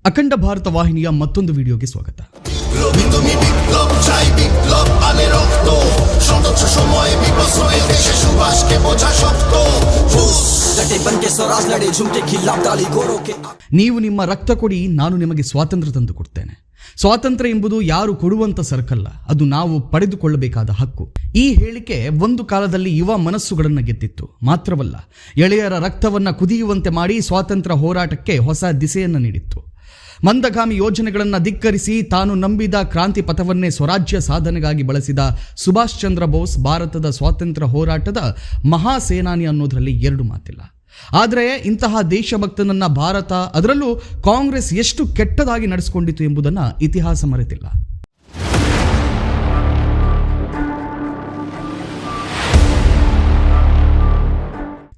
ಅಖಂಡ ಭಾರತ ವಾಹಿನಿಯ ಮತ್ತೊಂದು ವಿಡಿಯೋಗೆ ಸ್ವಾಗತ. ನೀವು ನಿಮ್ಮ ರಕ್ತ ಕೊಡಿ, ನಾನು ನಿಮಗೆ ಸ್ವಾತಂತ್ರ್ಯ ತಂದು ಕೊಡ್ತೇನೆ. ಸ್ವಾತಂತ್ರ್ಯ ಎಂಬುದು ಯಾರು ಕೊಡುವಂತ ಸರಕಲ್ಲ, ಅದು ನಾವು ಪಡೆದುಕೊಳ್ಳಬೇಕಾದ ಹಕ್ಕು. ಈ ಹೇಳಿಕೆ ಒಂದು ಕಾಲದಲ್ಲಿ ಯುವ ಮನಸ್ಸುಗಳನ್ನು ಗೆದ್ದಿತ್ತು. ಮಾತ್ರವಲ್ಲ, ಎಳೆಯರ ರಕ್ತವನ್ನ ಕುದಿಯುವಂತೆ ಮಾಡಿ ಸ್ವಾತಂತ್ರ್ಯ ಹೋರಾಟಕ್ಕೆ ಹೊಸ ದಿಸೆಯನ್ನು ನೀಡಿತ್ತು. ಮಂದಗಾಮಿ ಯೋಜನೆಗಳನ್ನು ಧಿಕ್ಕರಿಸಿ ತಾನು ನಂಬಿದ ಕ್ರಾಂತಿ ಪಥವನ್ನೇ ಸ್ವರಾಜ್ಯ ಸಾಧನೆಗಾಗಿ ಬಳಸಿದ ಸುಭಾಷ್ ಚಂದ್ರ ಬೋಸ್ ಭಾರತದ ಸ್ವಾತಂತ್ರ್ಯ ಹೋರಾಟದ ಮಹಾಸೇನಾನಿ ಅನ್ನೋದರಲ್ಲಿ ಎರಡು ಮಾತಿಲ್ಲ. ಆದರೆ ಇಂತಹ ದೇಶಭಕ್ತನನ್ನ ಭಾರತ, ಅದರಲ್ಲೂ ಕಾಂಗ್ರೆಸ್ ಎಷ್ಟು ಕೆಟ್ಟದಾಗಿ ನಡೆಸಿಕೊಂಡಿತು ಎಂಬುದನ್ನು ಇತಿಹಾಸ ಮರೆತಿಲ್ಲ.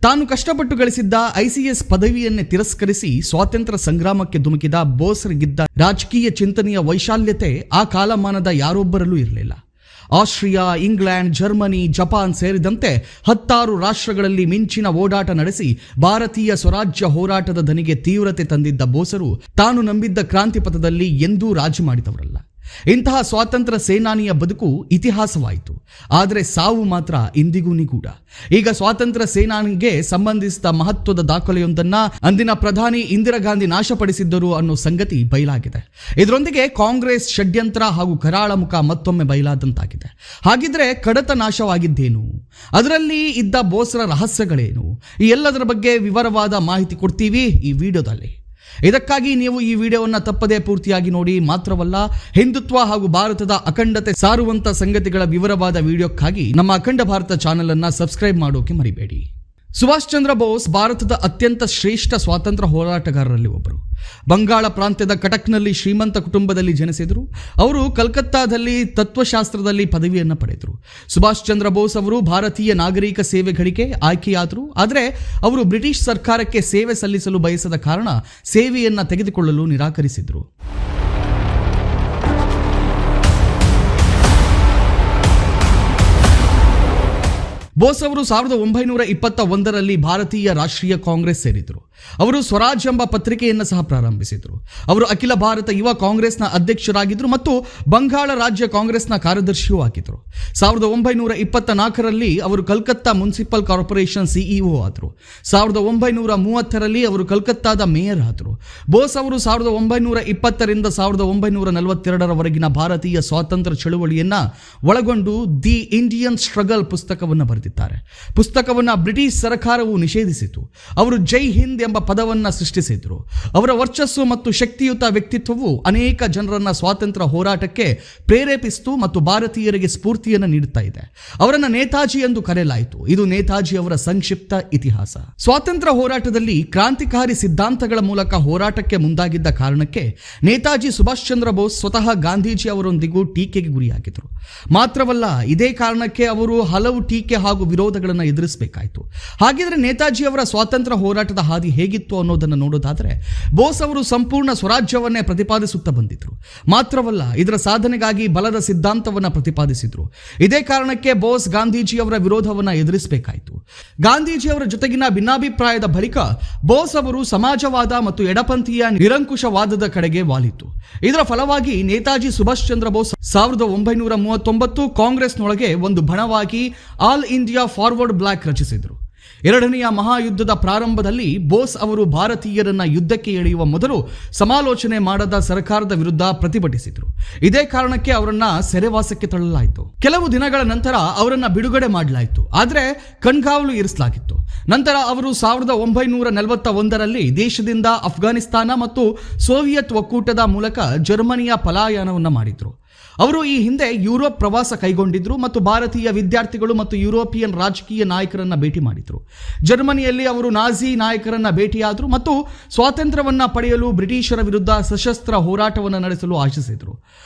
ತಾನು ಕಷ್ಟಪಟ್ಟು ಗಳಿಸಿದ್ದ ICS ಪದವಿಯನ್ನೇ ತಿರಸ್ಕರಿಸಿ ಸ್ವಾತಂತ್ರ್ಯ ಸಂಗ್ರಾಮಕ್ಕೆ ಧುಮುಕಿದ ಬೋಸ್ರಿಗಿದ್ದ ರಾಜಕೀಯ ಚಿಂತನೆಯ ವೈಶಾಲ್ಯತೆ ಆ ಕಾಲಮಾನದ ಯಾರೊಬ್ಬರಲ್ಲೂ ಇರಲಿಲ್ಲ. ಆಸ್ಟ್ರಿಯಾ, ಇಂಗ್ಲೆಂಡ್, ಜರ್ಮನಿ, ಜಪಾನ್ ಸೇರಿದಂತೆ 10 ರಾಷ್ಟ್ರಗಳಲ್ಲಿ ಮಿಂಚಿನ ಓಡಾಟ ನಡೆಸಿ ಭಾರತೀಯ ಸ್ವರಾಜ್ಯ ಹೋರಾಟದ ದನಿಗೆ ತೀವ್ರತೆ ತಂದಿದ್ದ ಬೋಸರು ತಾನು ನಂಬಿದ್ದ ಕ್ರಾಂತಿ ಪಥದಲ್ಲಿ ಎಂದೂ ರಾಜಿ ಮಾಡಿದವರಲ್ಲ. ಇಂತಹ ಸ್ವಾತಂತ್ರ್ಯ ಸೇನಾನಿಯ ಬದುಕು ಇತಿಹಾಸವಾಯಿತು. ಆದರೆ ಸಾವು ಮಾತ್ರ ಇಂದಿಗೂ ನಿಗೂಢ. ಈಗ ಸ್ವಾತಂತ್ರ್ಯ ಸೇನಾನಿಗೆ ಸಂಬಂಧಿಸಿದ ಮಹತ್ವದ ದಾಖಲೆಯೊಂದನ್ನು ಅಂದಿನ ಪ್ರಧಾನಿ ಇಂದಿರಾ ಗಾಂಧಿ ನಾಶಪಡಿಸಿದ್ದರು ಅನ್ನೋ ಸಂಗತಿ ಬಯಲಾಗಿದೆ. ಇದರೊಂದಿಗೆ ಕಾಂಗ್ರೆಸ್ ಷಡ್ಯಂತ್ರ ಹಾಗೂ ಕರಾಳ ಮುಖ ಮತ್ತೊಮ್ಮೆ ಬಯಲಾದಂತಾಗಿದೆ. ಹಾಗಿದ್ರೆ ಕಡತ ನಾಶವಾಗಿದ್ದೇನು? ಅದರಲ್ಲಿ ಇದ್ದ ಬೋಸ್ರ ರಹಸ್ಯಗಳೇನು? ಈ ಎಲ್ಲದರ ಬಗ್ಗೆ ವಿವರವಾದ ಮಾಹಿತಿ ಕೊಡ್ತೀವಿ ಈ ವಿಡಿಯೋದಲ್ಲಿ. ಇದಕ್ಕಾಗಿ ನೀವು ಈ ವಿಡಿಯೋವನ್ನು ತಪ್ಪದೇ ಪೂರ್ತಿಯಾಗಿ ನೋಡಿ. ಮಾತ್ರವಲ್ಲ, ಹಿಂದುತ್ವ ಹಾಗೂ ಭಾರತದ ಅಖಂಡತೆ ಸಾರುವಂತ ಸಂಗತಿಗಳ ವಿವರವಾದ ವಿಡಿಯೋಕ್ಕಾಗಿ ನಮ್ಮ ಅಖಂಡ ಭಾರತ ಚಾನೆಲ್ ಅನ್ನು ಸಬ್ಸ್ಕ್ರೈಬ್ ಮಾಡೋಕೆ ಮರಿಬೇಡಿ. ಸುಭಾಷ್ ಚಂದ್ರ ಬೋಸ್ ಭಾರತದ ಅತ್ಯಂತ ಶ್ರೇಷ್ಠ ಸ್ವಾತಂತ್ರ್ಯ ಹೋರಾಟಗಾರರಲ್ಲಿ ಒಬ್ಬರು. ಬಂಗಾಳ ಪ್ರಾಂತ್ಯದ ಕಟಕ್ನಲ್ಲಿ ಶ್ರೀಮಂತ ಕುಟುಂಬದಲ್ಲಿ ಜನಿಸಿದರು. ಅವರು ಕಲ್ಕತ್ತಾದಲ್ಲಿ ತತ್ವಶಾಸ್ತ್ರದಲ್ಲಿ ಪದವಿಯನ್ನು ಪಡೆದರು. ಸುಭಾಷ್ ಚಂದ್ರ ಬೋಸ್ ಅವರು ಭಾರತೀಯ ನಾಗರಿಕ ಸೇವೆಗಳಿಗೆ ಆಯ್ಕೆಯಾದರು. ಆದರೆ ಅವರು ಬ್ರಿಟಿಷ್ ಸರ್ಕಾರಕ್ಕೆ ಸೇವೆ ಸಲ್ಲಿಸಲು ಬಯಸದ ಕಾರಣ ಸೇವೆಯನ್ನು ತೆಗೆದುಕೊಳ್ಳಲು ನಿರಾಕರಿಸಿದರು. ಬೋಸ್ ಅವರು 1921ರಲ್ಲಿ ಭಾರತೀಯ ರಾಷ್ಟ್ರೀಯ ಕಾಂಗ್ರೆಸ್ ಸೇರಿದರು. ಅವರು ಸ್ವರಾಜ್ ಎಂಬ ಪತ್ರಿಕೆಯನ್ನು ಸಹ ಪ್ರಾರಂಭಿಸಿದರು. ಅವರು ಅಖಿಲ ಭಾರತ ಯುವ ಕಾಂಗ್ರೆಸ್ನ ಅಧ್ಯಕ್ಷರಾಗಿದ್ದರು ಮತ್ತು ಬಂಗಾಳ ರಾಜ್ಯ ಕಾಂಗ್ರೆಸ್ನ ಕಾರ್ಯದರ್ಶಿಯೂ ಆಗಿದ್ದರು. 1924ರಲ್ಲಿ ಅವರು ಕಲ್ಕತ್ತಾ ಮುನ್ಸಿಪಲ್ ಕಾರ್ಪೊರೇಷನ್ CEO ಆದರು. 1930ರಲ್ಲಿ ಅವರು ಕಲ್ಕತ್ತಾದ ಮೇಯರ್ ಆದರು. ಬೋಸ್ ಅವರು 1920ರಿಂದ 1942ರವರೆಗಿನ ಭಾರತೀಯ ಸ್ವಾತಂತ್ರ್ಯ ಚಳುವಳಿಯನ್ನ ಒಳಗೊಂಡು ದಿ ಇಂಡಿಯನ್ ಸ್ಟ್ರಗಲ್ ಪುಸ್ತಕವನ್ನು ಬರೆದಿದ್ದಾರೆ. ಪುಸ್ತಕವನ್ನು ಬ್ರಿಟಿಷ್ ಸರ್ಕಾರವು ನಿಷೇಧಿಸಿತು. ಅವರು ಜೈ ಹಿಂದ್ ಎಂಬ ಪದವನ್ನು ಸೃಷ್ಟಿಸಿದರು. ಅವರ ವರ್ಚಸ್ಸು ಮತ್ತು ಶಕ್ತಿಯುತ ವ್ಯಕ್ತಿತ್ವವು ಅನೇಕ ಜನರನ್ನ ಸ್ವಾತಂತ್ರ್ಯ ಹೋರಾಟಕ್ಕೆ ಪ್ರೇರೇಪಿಸಿತು ಮತ್ತು ಭಾರತೀಯರಿಗೆ ಸ್ಫೂರ್ತಿಯನ್ನು ನೀಡುತ್ತಾ ಇದೆ. ಅವರನ್ನು ನೇತಾಜಿ ಎಂದು ಕರೆಯಲಾಯಿತು. ಇದು ನೇತಾಜಿ ಅವರ ಸಂಕ್ಷಿಪ್ತ ಇತಿಹಾಸ. ಸ್ವಾತಂತ್ರ್ಯ ಹೋರಾಟದಲ್ಲಿ ಕ್ರಾಂತಿಕಾರಿ ಸಿದ್ಧಾಂತಗಳ ಮೂಲಕ ಹೋರಾಟಕ್ಕೆ ಮುಂದಾಗಿದ್ದ ಕಾರಣಕ್ಕೆ ನೇತಾಜಿ ಸುಭಾಷ್ ಚಂದ್ರ ಬೋಸ್ ಸ್ವತಃ ಗಾಂಧೀಜಿ ಅವರೊಂದಿಗೂ ಟೀಕೆಗೆ ಗುರಿಯಾಗಿದ್ದರು. ಮಾತ್ರವಲ್ಲ, ಇದೇ ಕಾರಣಕ್ಕೆ ಅವರು ಹಲವು ಟೀಕೆ ಹಾಗೂ ವಿರೋಧಗಳನ್ನು ಎದುರಿಸಬೇಕಾಯಿತು. ಹಾಗಿದ್ರೆ ನೇತಾಜಿ ಅವರ ಸ್ವಾತಂತ್ರ್ಯ ಹೋರಾಟದ ಹಾದಿ ಹೇಗಿತ್ತು ಅನ್ನೋದನ್ನು ನೋಡೋದಾದರೆ, ಬೋಸ್ ಅವರು ಸಂಪೂರ್ಣ ಸ್ವರಾಜ್ಯವನ್ನೇ ಪ್ರತಿಪಾದಿಸುತ್ತಾ ಬಂದಿದ್ರು. ಮಾತ್ರವಲ್ಲ, ಇದರ ಸಾಧನೆಗಾಗಿ ಬಲದ ಸಿದ್ಧಾಂತವನ್ನು ಪ್ರತಿಪಾದಿಸಿದ್ರು. ಇದೇ ಕಾರಣಕ್ಕೆ ಬೋಸ್ ಗಾಂಧೀಜಿಯವರ ವಿರೋಧವನ್ನು ಎದುರಿಸಬೇಕಾಯಿತು. ಗಾಂಧೀಜಿಯವರ ಜೊತೆಗಿನ ಭಿನ್ನಾಭಿಪ್ರಾಯದ ಬಳಿಕ ಬೋಸ್ ಅವರು ಸಮಾಜವಾದ ಮತ್ತು ಎಡಪಂಥೀಯ ನಿರಂಕುಶವಾದದ ಕಡೆಗೆ ವಾಲಿತು. ಇದರ ಫಲವಾಗಿ ನೇತಾಜಿ ಸುಭಾಷ್ ಚಂದ್ರ ಬೋಸ್ 1939 ಕಾಂಗ್ರೆಸ್ನೊಳಗೆ ಒಂದು ಬಣವಾಗಿ ಆಲ್ ಇಂಡಿಯಾ ಫಾರ್ವರ್ಡ್ ಬ್ಲಾಕ್ ರಚಿಸಿದರು. ಎರಡನೆಯ ಮಹಾಯುದ್ಧದ ಪ್ರಾರಂಭದಲ್ಲಿ ಬೋಸ್ ಅವರು ಭಾರತೀಯರನ್ನ ಯುದ್ಧಕ್ಕೆ ಎಳೆಯುವ ಮೊದಲು ಸಮಾಲೋಚನೆ ಮಾಡದ ಸರ್ಕಾರದ ವಿರುದ್ಧ ಪ್ರತಿಭಟಿಸಿದರು. ಇದೇ ಕಾರಣಕ್ಕೆ ಅವರನ್ನ ಸೆರೆವಾಸಕ್ಕೆ ತಳ್ಳಲಾಯಿತು. ಕೆಲವು ದಿನಗಳ ನಂತರ ಅವರನ್ನ ಬಿಡುಗಡೆ ಮಾಡಲಾಯಿತು. ಆದರೆ ಕಣ್ಗಾವಲು ಇರಿಸಲಾಗಿತ್ತು. ನಂತರ ಅವರು 1941ರಲ್ಲಿ ದೇಶದಿಂದ ಅಫ್ಘಾನಿಸ್ತಾನ ಮತ್ತು ಸೋವಿಯತ್ ಒಕ್ಕೂಟದ ಮೂಲಕ ಜರ್ಮನಿಯ ಪಲಾಯನವನ್ನು ಮಾಡಿದರು. ಅವರು ಈ ಹಿಂದೆ ಯುರೋಪ್ ಪ್ರವಾಸ ಕೈಗೊಂಡಿದ್ರು ಮತ್ತು ಭಾರತೀಯ ವಿದ್ಯಾರ್ಥಿಗಳು ಮತ್ತು ಯುರೋಪಿಯನ್ ರಾಜಕೀಯ ನಾಯಕರನ್ನ ಭೇಟಿ ಮಾಡಿದ್ರು. ಜರ್ಮನಿಯಲ್ಲಿ ಅವರು ನಾಜಿ ನಾಯಕರನ್ನ ಭೇಟಿಯಾದರು ಮತ್ತು ಸ್ವಾತಂತ್ರ್ಯವನ್ನ ಪಡೆಯಲು ಬ್ರಿಟಿಷರ ವಿರುದ್ಧ ಸಶಸ್ತ್ರ ಹೋರಾಟವನ್ನು ನಡೆಸಲು ಆಶಿಸಿದರು.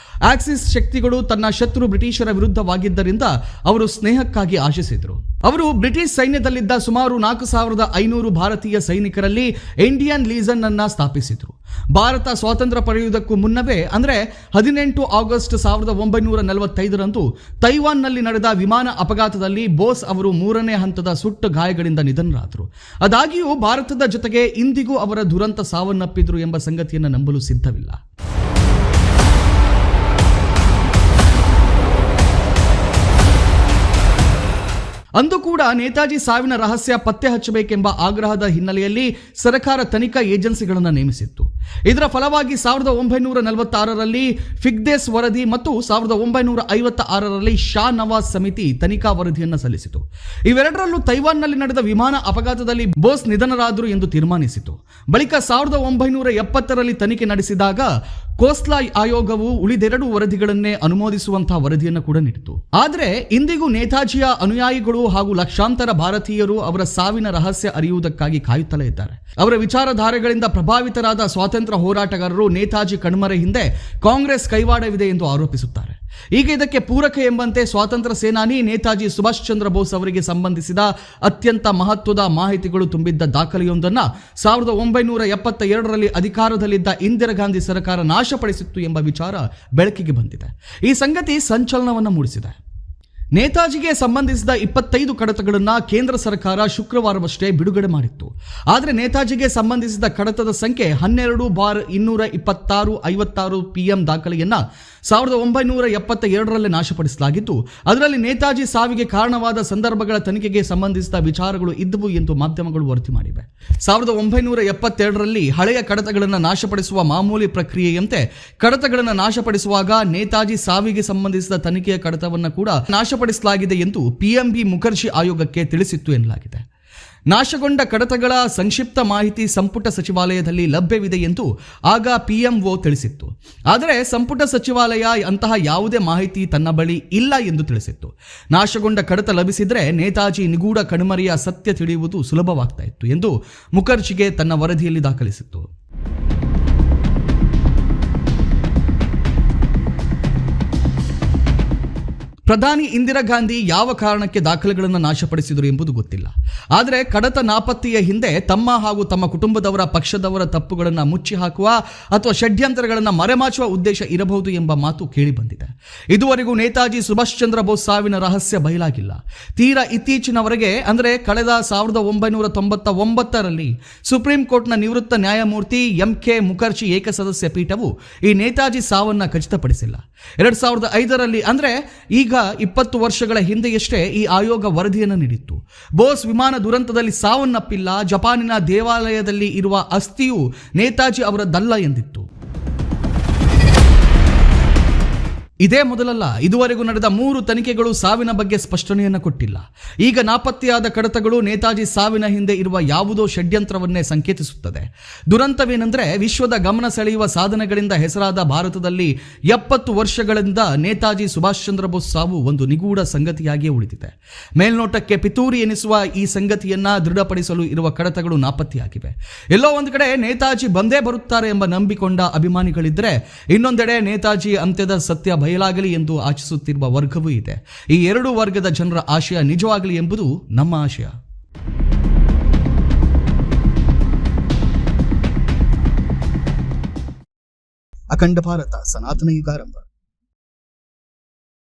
ಆಕ್ಸಿಸ್ ಶಕ್ತಿಗಳು ತನ್ನ ಶತ್ರು ಬ್ರಿಟಿಷರ ವಿರುದ್ಧವಾಗಿದ್ದರಿಂದ ಅವರು ಸ್ನೇಹಕ್ಕಾಗಿ ಆಶಿಸಿದರು. ಅವರು ಬ್ರಿಟಿಷ್ ಸೈನ್ಯದಲ್ಲಿದ್ದ ಸುಮಾರು 4500 ಭಾರತೀಯ ಸೈನಿಕರಲ್ಲಿ ಇಂಡಿಯನ್ ಲೀಜನ್ ಅನ್ನ ಸ್ಥಾಪಿಸಿದ್ರು. ಭಾರತ ಸ್ವಾತಂತ್ರ್ಯ ಪಡೆಯುವುದಕ್ಕೂ ಮುನ್ನವೇ ಅಂದರೆ 18 ಆಗಸ್ಟ್ 1945ರಂದು ತೈವಾನ್ನಲ್ಲಿ ನಡೆದ ವಿಮಾನ ಅಪಘಾತದಲ್ಲಿ ಬೋಸ್ ಅವರು 3ನೇ ಹಂತದ ಸುಟ್ಟ ಗಾಯಗಳಿಂದ ನಿಧನರಾದರು. ಆದಾಗ್ಯೂ ಭಾರತದ ಜೊತೆಗೆ ಇಂದಿಗೂ ಅವರ ದುರಂತ ಸಾವನ್ನಪ್ಪಿದ್ರು ಎಂಬ ಸಂಗತಿಯನ್ನು ನಂಬಲು ಸಿದ್ಧವಿಲ್ಲ. ಅಂದು ಕೂಡ ನೇತಾಜಿ ಸಾವಿನ ರಹಸ್ಯ ಪತ್ತೆ ಹಚ್ಚಬೇಕೆಂಬ ಆಗ್ರಹದ ಹಿನ್ನೆಲೆಯಲ್ಲಿ ಸರ್ಕಾರ ತನಿಖಾ ಏಜೆನ್ಸಿಗಳನ್ನು ನೇಮಿಸಿತ್ತು. ಇದರ ಫಲವಾಗಿ 1946ರಲ್ಲಿ ಫಿಗ್ದೇಸ್ ವರದಿ ಮತ್ತು 1956ರಲ್ಲಿ ಶಾ ನವಾಜ್ ಸಮಿತಿ ತನಿಖಾ ವರದಿಯನ್ನು ಸಲ್ಲಿಸಿತು. ಇವೆರಡರಲ್ಲೂ ತೈವಾನ್ನಲ್ಲಿ ನಡೆದ ವಿಮಾನ ಅಪಘಾತದಲ್ಲಿ ಬೋಸ್ ನಿಧನರಾದರು ಎಂದು ತೀರ್ಮಾನಿಸಿತು. ಬಳಿಕ 1970ರಲ್ಲಿ ತನಿಖೆ ನಡೆಸಿದಾಗ ಕೋಸ್ಲಾ ಆಯೋಗವು ಉಳಿದೆರಡು ವರದಿಗಳನ್ನೇ ಅನುಮೋದಿಸುವಂತಹ ವರದಿಯನ್ನು ಕೂಡ ನೀಡಿತು. ಆದರೆ ಇಂದಿಗೂ ನೇತಾಜಿಯ ಅನುಯಾಯಿಗಳು ಹಾಗೂ ಲಕ್ಷಾಂತರ ಭಾರತೀಯರು ಅವರ ಸಾವಿನ ರಹಸ್ಯ ಅರಿಯುವುದಕ್ಕಾಗಿ ಕಾಯುತ್ತಲೇ ಇದ್ದಾರೆ. ಅವರ ವಿಚಾರಧಾರೆಗಳಿಂದ ಪ್ರಭಾವಿತರಾದ ಸ್ವಾತಂತ್ರ್ಯ ಹೋರಾಟಗಾರರು ನೇತಾಜಿ ಕಣ್ಮರೆ ಹಿಂದೆ ಕಾಂಗ್ರೆಸ್ ಕೈವಾಡವಿದೆ ಎಂದು ಆರೋಪಿಸುತ್ತಾರೆ. ಈಗ ಇದಕ್ಕೆ ಪೂರಕ ಎಂಬಂತೆ ಸ್ವಾತಂತ್ರ್ಯ ಸೇನಾನಿ ನೇತಾಜಿ ಸುಭಾಷ್ ಚಂದ್ರ ಬೋಸ್ ಅವರಿಗೆ ಸಂಬಂಧಿಸಿದ ಅತ್ಯಂತ ಮಹತ್ವದ ಮಾಹಿತಿಗಳು ತುಂಬಿದ್ದ ದಾಖಲೆಯೊಂದನ್ನು 1972ರಲ್ಲಿ ಅಧಿಕಾರದಲ್ಲಿದ್ದ ಇಂದಿರಾ ಗಾಂಧಿ ಸರ್ಕಾರ ನಾಶಪಡಿಸಿತ್ತು ಎಂಬ ವಿಚಾರ ಬೆಳಕಿಗೆ ಬಂದಿದೆ. ಈ ಸಂಗತಿ ಸಂಚಲನವನ್ನು ಮೂಡಿಸಿದೆ. ನೇತಾಜಿಗೆ ಸಂಬಂಧಿಸಿದ 25 ಕಡತಗಳನ್ನು ಕೇಂದ್ರ ಸರ್ಕಾರ ಶುಕ್ರವಾರವಷ್ಟೇ ಬಿಡುಗಡೆ ಮಾಡಿತ್ತು. ಆದರೆ ನೇತಾಜಿಗೆ ಸಂಬಂಧಿಸಿದ ಕಡತದ ಸಂಖ್ಯೆ 12/226/56 PM ದಾಖಲೆಯನ್ನು 1972ರಲ್ಲೇ ನಾಶಪಡಿಸಲಾಗಿದ್ದು, ಅದರಲ್ಲಿ ನೇತಾಜಿ ಸಾವಿಗೆ ಕಾರಣವಾದ ಸಂದರ್ಭಗಳ ತನಿಖೆಗೆ ಸಂಬಂಧಿಸಿದ ವಿಚಾರಗಳು ಇದ್ದವು ಎಂದು ಮಾಧ್ಯಮಗಳು ವರದಿ ಮಾಡಿವೆ. 1972ರಲ್ಲಿ ಹಳೆಯ ಕಡತಗಳನ್ನು ನಾಶಪಡಿಸುವ ಮಾಮೂಲಿ ಪ್ರಕ್ರಿಯೆಯಂತೆ ಕಡತಗಳನ್ನು ನಾಶಪಡಿಸುವಾಗ ನೇತಾಜಿ ಸಾವಿಗೆ ಸಂಬಂಧಿಸಿದ ತನಿಖೆಯ ಕಡತವನ್ನು ಕೂಡ ನಾಶಪಡಿಸಲಾಗಿದೆ ಎಂದು PMB ಮುಖರ್ಜಿ ಆಯೋಗಕ್ಕೆ ತಿಳಿಸಿತ್ತು ಎನ್ನಲಾಗಿದೆ. ನಾಶಗೊಂಡ ಕಡತಗಳ ಸಂಕ್ಷಿಪ್ತ ಮಾಹಿತಿ ಸಂಪುಟ ಸಚಿವಾಲಯದಲ್ಲಿ ಲಭ್ಯವಿದೆ ಎಂದು ಆಗ PMO ತಿಳಿಸಿತ್ತು. ಆದರೆ ಸಂಪುಟ ಸಚಿವಾಲಯ ಅಂತಹ ಯಾವುದೇ ಮಾಹಿತಿ ತನ್ನ ಬಳಿ ಇಲ್ಲ ಎಂದು ತಿಳಿಸಿತ್ತು. ನಾಶಗೊಂಡ ಕಡತ ಲಭಿಸಿದರೆ ನೇತಾಜಿ ನಿಗೂಢ ಕಣ್ಮರೆಯ ಸತ್ಯ ತಿಳಿಯುವುದು ಸುಲಭವಾಗ್ತಾ ಇತ್ತು ಎಂದು ಮುಖರ್ಜಿಗೆ ತನ್ನ ವರದಿಯಲ್ಲಿ ದಾಖಲಿಸಿತ್ತು. ಪ್ರಧಾನಿ ಇಂದಿರಾ ಗಾಂಧಿ ಯಾವ ಕಾರಣಕ್ಕೆ ದಾಖಲೆಗಳನ್ನು ನಾಶಪಡಿಸಿದರು ಎಂಬುದು ಗೊತ್ತಿಲ್ಲ. ಆದರೆ ಕಡತ ನಾಪತ್ತೆಯ ಹಿಂದೆ ತಮ್ಮ ಹಾಗೂ ತಮ್ಮ ಕುಟುಂಬದವರ ಪಕ್ಷದವರ ತಪ್ಪುಗಳನ್ನು ಮುಚ್ಚಿ ಹಾಕುವ ಅಥವಾ ಷಡ್ಯಂತ್ರಗಳನ್ನು ಮರೆಮಾಚುವ ಉದ್ದೇಶ ಇರಬಹುದು ಎಂಬ ಮಾತು ಕೇಳಿಬಂದಿದೆ. ಇದುವರೆಗೂ ನೇತಾಜಿ ಸುಭಾಷ್ ಚಂದ್ರ ಬೋಸ್ ಸಾವಿನ ರಹಸ್ಯ ಬಯಲಾಗಿಲ್ಲ. ತೀರಾ ಇತ್ತೀಚಿನವರೆಗೆ ಅಂದರೆ ಕಳೆದ 1999ರಲ್ಲಿ ಸುಪ್ರೀಂ ಕೋರ್ಟ್ನ ನಿವೃತ್ತ ನ್ಯಾಯಮೂರ್ತಿ MK ಮುಖರ್ಜಿ ಏಕಸದಸ್ಯ ಪೀಠವು ಈ ನೇತಾಜಿ ಸಾವನ್ನ ಖಚಿತಪಡಿಸಿಲ್ಲ. 2005ರಲ್ಲಿ ಅಂದರೆ ಈಗ 20 ವರ್ಷಗಳ ಹಿಂದೆಯಷ್ಟೇ ಈ ಆಯೋಗ ವರದಿಯನ್ನು ನೀಡಿತ್ತು. ಬೋಸ್ ವಿಮಾನ ದುರಂತದಲ್ಲಿ ಸಾವನ್ನಪ್ಪಿಲ್ಲ, ಜಪಾನಿನ ದೇವಾಲಯದಲ್ಲಿ ಇರುವ ಅಸ್ಥಿಯು ನೇತಾಜಿ ಅವರದ್ದಲ್ಲ ಎಂದಿತ್ತು. ಇದೇ ಮೊದಲಲ್ಲ, ಇದುವರೆಗೂ ನಡೆದ 3 ತನಿಖೆಗಳು ಸಾವಿನ ಬಗ್ಗೆ ಸ್ಪಷ್ಟನೆಯನ್ನು ಕೊಟ್ಟಿಲ್ಲ. ಈಗ ನಾಪತ್ತೆಯಾದ ಕಡತಗಳು ನೇತಾಜಿ ಸಾವಿನ ಹಿಂದೆ ಇರುವ ಯಾವುದೋ ಷಡ್ಯಂತ್ರವನ್ನೇ ಸಂಕೇತಿಸುತ್ತದೆ. ದುರಂತವೇನೆಂದರೆ, ವಿಶ್ವದ ಗಮನ ಸೆಳೆಯುವ ಸಾಧನೆಗಳಿಂದ ಹೆಸರಾದ ಭಾರತದಲ್ಲಿ 70 ವರ್ಷಗಳಿಂದ ನೇತಾಜಿ ಸುಭಾಷ್ ಚಂದ್ರ ಬೋಸ್ ಸಾವು ಒಂದು ನಿಗೂಢ ಸಂಗತಿಯಾಗಿಯೇ ಉಳಿದಿದೆ. ಮೇಲ್ನೋಟಕ್ಕೆ ಪಿತೂರಿ ಎನಿಸುವ ಈ ಸಂಗತಿಯನ್ನ ದೃಢಪಡಿಸಲು ಇರುವ ಕಡತಗಳು ನಾಪತ್ತೆಯಾಗಿವೆ. ಎಲ್ಲೋ ಒಂದು ಕಡೆ ನೇತಾಜಿ ಬಂದೇ ಬರುತ್ತಾರೆ ಎಂಬ ನಂಬಿಕೊಂಡ ಅಭಿಮಾನಿಗಳಿದ್ದರೆ, ಇನ್ನೊಂದೆಡೆ ನೇತಾಜಿ ಅಂತ್ಯದ ಸತ್ಯ ಬಯಲಾಗಲಿ ಎಂದು ಆಶಿಸುತ್ತಿರುವ ವರ್ಗವೂ ಇದೆ. ಈ ಎರಡೂ ವರ್ಗದ ಜನರ ಆಶಯ ನಿಜವಾಗಲಿ ಎಂಬುದು ನಮ್ಮ ಆಶಯ. ಅಖಂಡ ಭಾರತ, ಸನಾತನ ಯುಗಾರಂಭ.